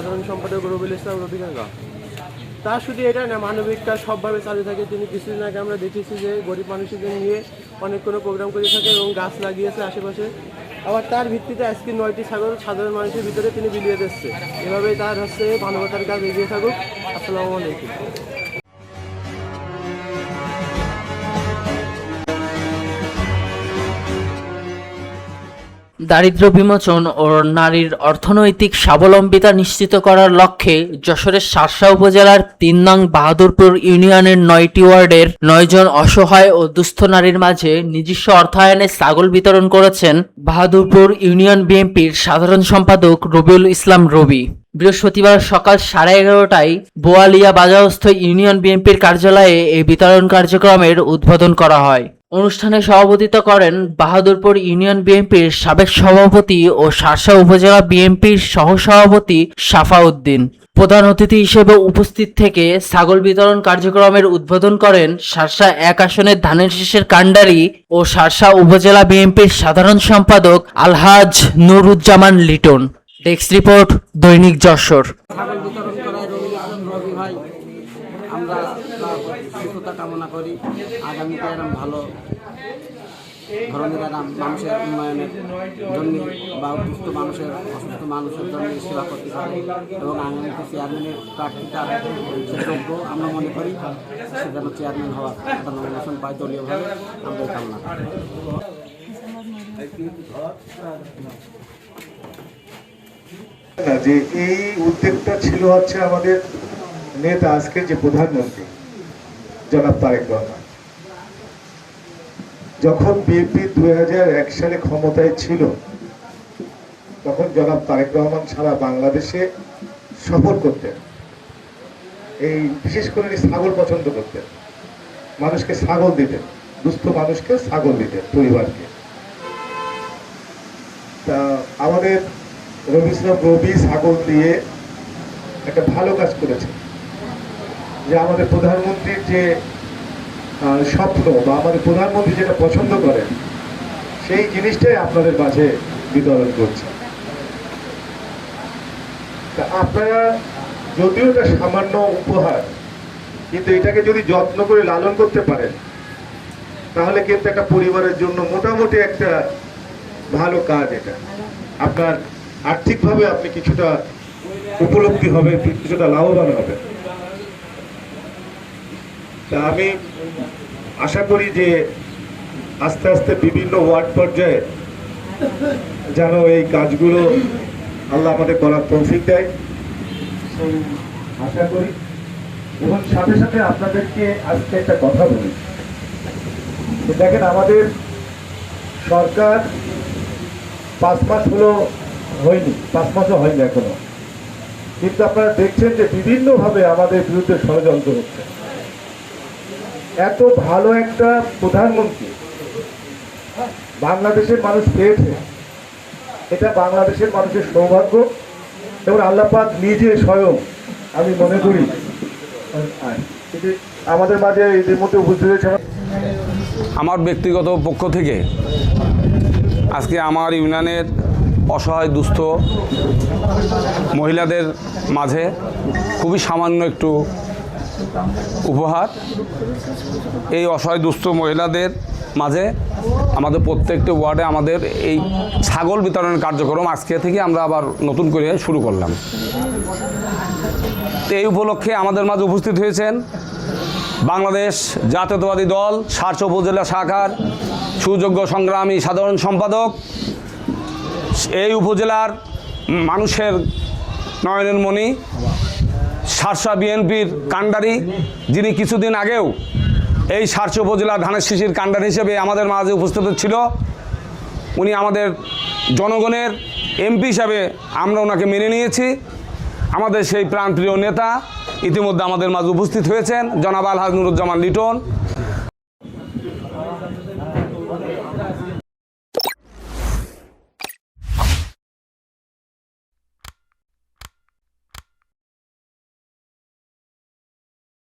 সাধারণ সম্পাদক রবিউল ইসলাম রবি কাকা। তা শুধু এটা না, মানবিক কাজ সবভাবে চালু থাকে। তিনি কিছুদিন আগে আমরা দেখেছি যে গরিব মানুষদের নিয়ে অনেক কোনো প্রোগ্রাম করে থাকে এবং গাছ লাগিয়েছে আশেপাশে। আবার তার ভিত্তিতে আজকে 9টি ছাগল সাধারণ মানুষের ভিতরে তিনি বিলিয়ে দিচ্ছে। এভাবেই তার মানবতার কাজ এগিয়ে থাকুক। আসসালামু আলাইকুম। দারিদ্র্য বিমোচন ও নারীর অর্থনৈতিক স্বাবলম্বিতা নিশ্চিত করার লক্ষ্যে যশোরের শার্শা উপজেলার ৩ নং বাহাদুরপুর ইউনিয়নের ৯টি ওয়ার্ডের ৯ জন অসহায় ও দুস্থ নারীর মাঝে নিজস্ব অর্থায়নে ছাগল বিতরণ করেছেন বাহাদুরপুর ইউনিয়ন বিএনপির সাধারণ সম্পাদক রবিউল ইসলাম রবি। বৃহস্পতিবার সকাল 11:30টায় বোয়ালিয়া বাজারস্থ ইউনিয়ন বিএনপির কার্যালয়ে এই বিতরণ কার্যক্রমের উদ্বোধন করা হয়। অনুষ্ঠানে সভাপতিত্ব করেন বাহাদুরপুর ইউনিয়ন বিএনপির সাবেক সভাপতি ও শার্শা উপজেলা বিএনপির সহসভাপতি সাফাউদ্দিন। প্রধান অতিথি হিসেবে উপস্থিত থেকে ছাগল বিতরণ কার্যক্রমের উদ্বোধন করেন শার্শা ১ আসনের ধানের শীষের কান্ডারি ও শার্শা উপজেলা বিএনপির সাধারণ সম্পাদক আলহাজ নুরুজ্জামান লিটন। ডেস্ক রিপোর্ট, দৈনিক যশোর। ছাগল বিতরণ করায় রবি ভাই, আমরা সুস্থতা কামনা করি। আগামীতে এরকম ভালো ধরনের মানুষের উন্নয়নের জন্য বা অসুস্থ মানুষের জন্য সেবা করতে পারে এবং আগামীতে চেয়ারম্যানের প্রার্থীতা সে যোগ্য আমরা মনে করি। সে যেন চেয়ারম্যান হওয়ার একটা নমিনেশন পায় দলীয়ভাবে, আমরা এই কামনা করি। যে এই উদ্যোগটা ছিল হচ্ছে আমাদের নেতা, আজকের যে প্রধানমন্ত্রী জনাব তারেক রহমান, যখন বিএনপি 2001 সালে ক্ষমতায় ছিল তখন জনাব তারেক রহমান সারা বাংলাদেশে সফর করতেন। এই বিশেষ করে ছাগল পছন্দ করতেন, মানুষকে ছাগল দিতেন, দুস্থ মানুষকে ছাগল দিতেন, পরিবারকে। তা আমাদের রবি ইসলাম রবি ছাগল দিয়ে একটা ভালো কাজ করেছে, যে আমাদের প্রধানমন্ত্রীর যে স্বপ্ন বা আমাদের প্রধানমন্ত্রী যেটা পছন্দ করেন সেই জিনিসটাই আপনাদের মাঝে বিতরণ করছে। তা আপনারা যদিও এটা সামান্য উপহার, কিন্তু এটাকে যদি যত্ন করে লালন করতে পারেন তাহলে কিন্তু একটা পরিবারের জন্য মোটামুটি একটা ভালো কাজ। এটা আপনার আর্থিকভাবে আপনি কিছুটা উপলব্ধি হবে, কিছুটা লাভবান হবে। তা আমি আশা করি যে আস্তে আস্তে বিভিন্ন ওয়ার্ড পর্যায়ে যেন এই কাজগুলো আল্লাহ আমাদের করার তৌফিক দেয়, আশা করি। এবং সাথে সাথে আপনাদেরকে আজকে একটা কথা বলি, দেখেন আমাদের সরকার 5 মাস হলো হয়নি, 5 মাসও হয়নি এখনো, কিন্তু আপনারা দেখছেন যে বিভিন্নভাবে আমাদের বিরুদ্ধে ষড়যন্ত্র হচ্ছে। এত ভালো একটা প্রধানমন্ত্রী বাংলাদেশের মানুষ পেয়েছে, এটা বাংলাদেশের মানুষের সৌভাগ্য এবং আল্লাহ পাক নিজে স্বয়ং, আমি মনে করি আমাদের মাঝে এদের মধ্যে উপস্থিত হয়েছে। আমার ব্যক্তিগত পক্ষ থেকে আজকে আমার ইউনিয়নের অসহায় দুস্থ মহিলাদের মাঝে খুবই সামান্য একটু উপহার। এই অসহায় দুস্থ মহিলাদের মাঝে আমাদের প্রত্যেকটি ওয়ার্ডে আমাদের এই ছাগল বিতরণের কার্যক্রম আজকে থেকে আমরা আবার নতুন করে শুরু করলাম। এই উপলক্ষে আমাদের মাঝে উপস্থিত হয়েছেন বাংলাদেশ জাতীয়তাবাদী দল শার্শা উপজেলা শাখার সুযোগ্য সংগ্রামী সাধারণ সম্পাদক, এই উপজেলার মানুষের নয়নের মণি, শার্শা বিএনপির কান্ডারি, যিনি কিছুদিন আগেও এই শার্শা উপজেলার ধানের শীষের কান্ডারি হিসেবে আমাদের মাঝে উপস্থিত ছিল। উনি আমাদের জনগণের এমপি হিসাবে আমরা ওনাকে মেনে নিয়েছি। আমাদের সেই প্রাণপ্রিয় নেতা ইতিমধ্যে আমাদের মাঝে উপস্থিত হয়েছেন জনাব আলহাজ নুরুজ্জামান লিটন।